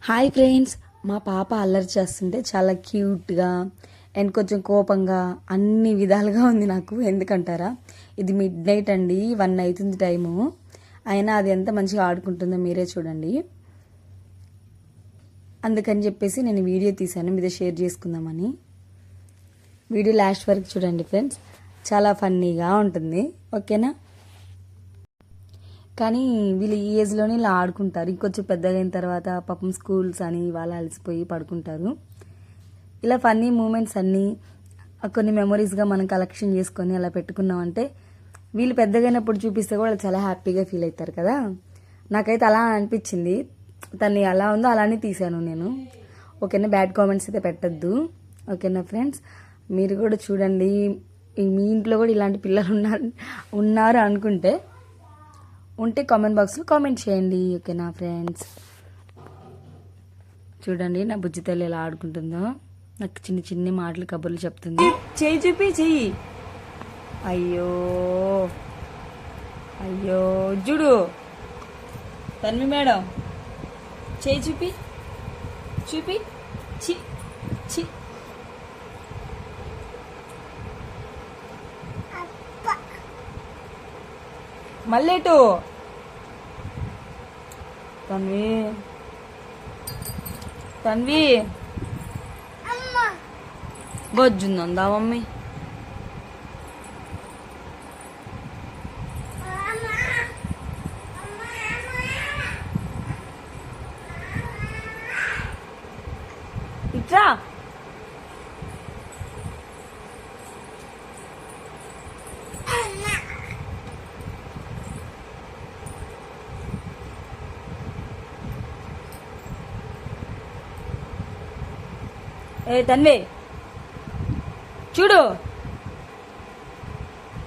Hi friends, మా పాప అల్లరి చేస్తుంటే చాలా క్యూట్గా అండ్ కొంచెం కోపంగా అన్ని విధాలుగా ఉంది నాకు. ఎందుకంటారా, ఇది మిడ్ నైట్ అండి, 1 అవుతుంది టైము. అయినా అది ఎంత మంచిగా ఆడుకుంటుందో మీరే చూడండి. అందుకని చెప్పేసి నేను వీడియో తీశాను, మీతో షేర్ చేసుకుందామని. వీడియో లాస్ట్ వరకు చూడండి ఫ్రెండ్స్, చాలా ఫన్నీగా ఉంటుంది. ఓకేనా? కానీ వీళ్ళు ఈ ఏజ్లోనే ఇలా ఆడుకుంటారు. ఇంకొంచెం పెద్దగా అయిన తర్వాత పాపం స్కూల్స్ అని వాళ్ళు అలసిపోయి పడుకుంటారు. ఇలా ఫన్నీ మూమెంట్స్ అన్నీ కొన్ని మెమొరీస్గా మనం కలెక్షన్ చేసుకొని అలా పెట్టుకున్నామంటే వీళ్ళు పెద్దగా అయినప్పుడు చూపిస్తే కూడా చాలా హ్యాపీగా ఫీల్ అవుతారు కదా. నాకైతే అలా అనిపించింది. తను అలా ఉందో అలానే తీశాను నేను. ఓకేనా? బ్యాడ్ కామెంట్స్ అయితే పెట్టద్దు. ఓకేనా ఫ్రెండ్స్? మీరు కూడా చూడండి, మీ ఇంట్లో కూడా ఇలాంటి పిల్లలు ఉన్నారు అనుకుంటే ఉంటే కామెంట్ బాక్స్లో కామెంట్ చేయండి. ఓకేనా ఫ్రెండ్స్? చూడండి నా బుజ్జి తల్లి ఎలా ఆడుకుంటుందో. నాకు చిన్న చిన్న మాటలు కబుర్లు చెప్తుంది. చెయ్యి చూపి, చెయ్యి. అయ్యో అయ్యో, చూడు తన్వి మేడం, చెయ్యి చూపి, చూపి. చి చి మళ్ళేటు తన్వి, తన్వి బొజ్జుందా మమ్మీ? ఇట్రా. ఏ తన్వి, చూడు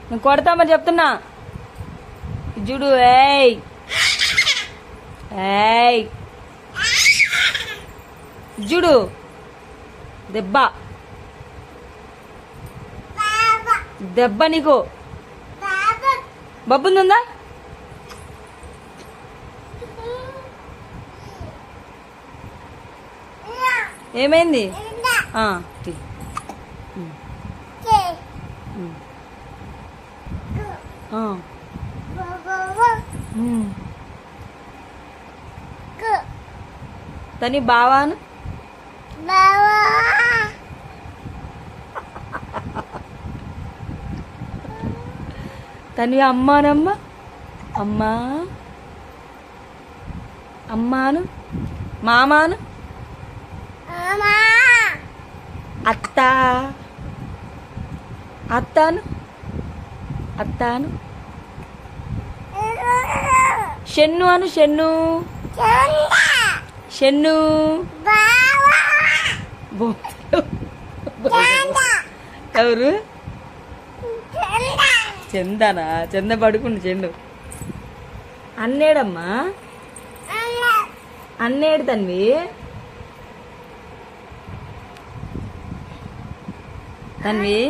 నేను కొడతా మరి చెప్తున్నా. చూడు, ఏయ్ ఏయ్, చూడు దెబ్బ దెబ్బ నీకు. బబ్బుందా? ఏమైంది? తని బావాను తని అమ్మానమ్మ, అమ్మా అమ్మాను, మామాను, అత్త అత్తాను, అత్తాను, షెన్ను అను, షెన్ను షెన్ను. ఎవరు? చందనా? చంద పడుకుండు చెండు. అన్నేడమ్మా, అన్నేడు తన్వి? తన్వి,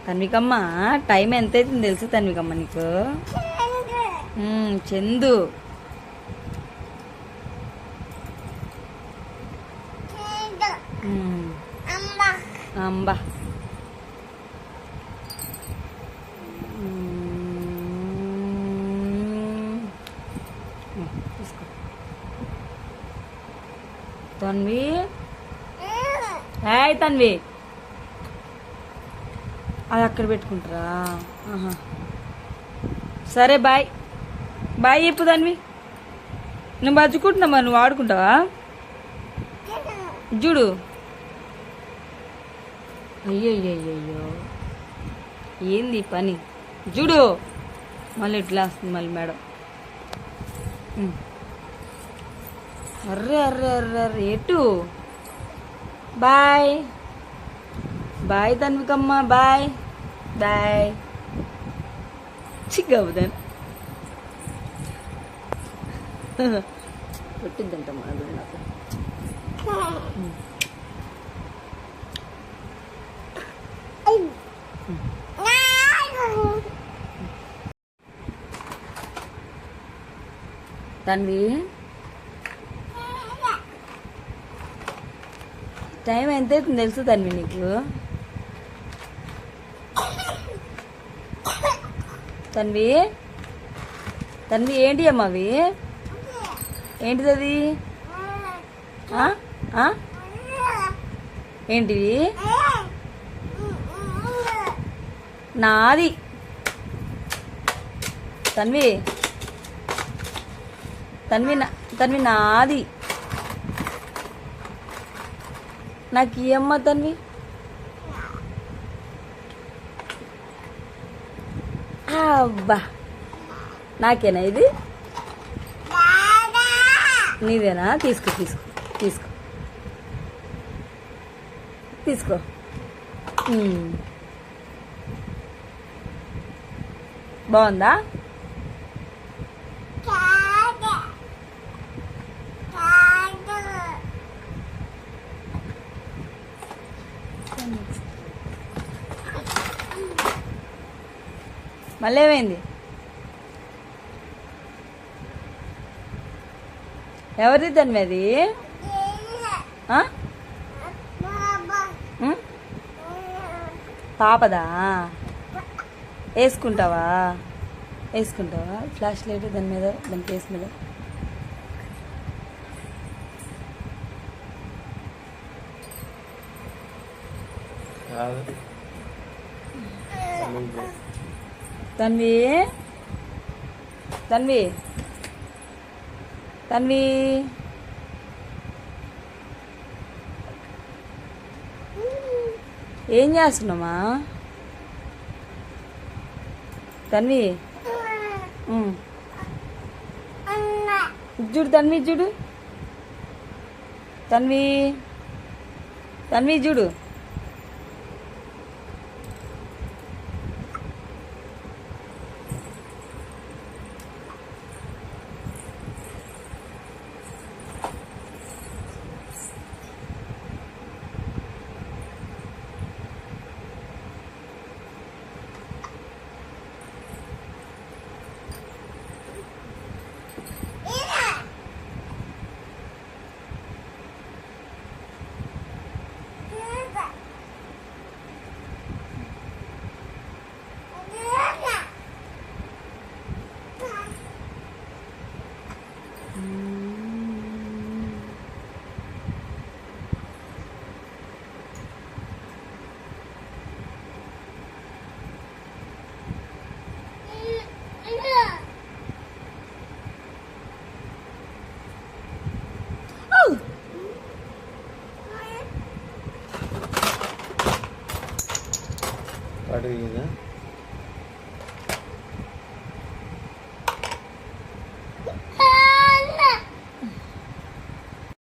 తన్వికమ్మ టైం ఎంత అవుతుంది తెలుసు తన్వికమ్మ నీకు? చందు అంబా. తన్వి, హాయ్ తన్వి, అది అక్కడ పెట్టుకుంటారా? సరే బాయ్ బాయ్ చెప్పు తన్వి. నువ్వు బతుకుంటున్నామా? నువ్వు ఆడుకుంటావా? చూడు. అయ్యయ్యో, ఏంది పని? చూడు మళ్ళీ ఇట్లా వస్తుంది మళ్ళీ మేడం. అర్రే అర్రే అర్రే అర్రే, ఎటు? బాయ్ బాయ్ తన్వికమ్మ, బాయ్ బాయ్. చిగ్గవుదాను కొట్టిద్దంట మా నాకు. తన్వి టైం ఎంత అవుతుంది తెలుసు తన్వి నీకు? తన్వి తన్వి ఏంటి అమ్మ అవి? ఏంటిది అది? ఏంటివి? నాది తన్వి తన్వి తన్వి నాది. నాకు ఈ అమ్మ తన్వి. అబ్బా నాకేనా ఇది? నీదేనా? తీసుకో తీసుకో తీసుకో తీసుకో. బాగుందా? మళ్ళీ ఏమైంది? ఎవరిది తన్వి అది? పాపదా? వేసుకుంటావా? వేసుకుంటావా ఫ్లాష్ లైట్ దాని మీద, దాని ఫేస్ మీద? తన్వి తన్వి తన్వి ఏం చేస్తున్నామా తన్వి? చూడు తన్వి చూడు. తన్వి తన్వి చూడు. What are you doing?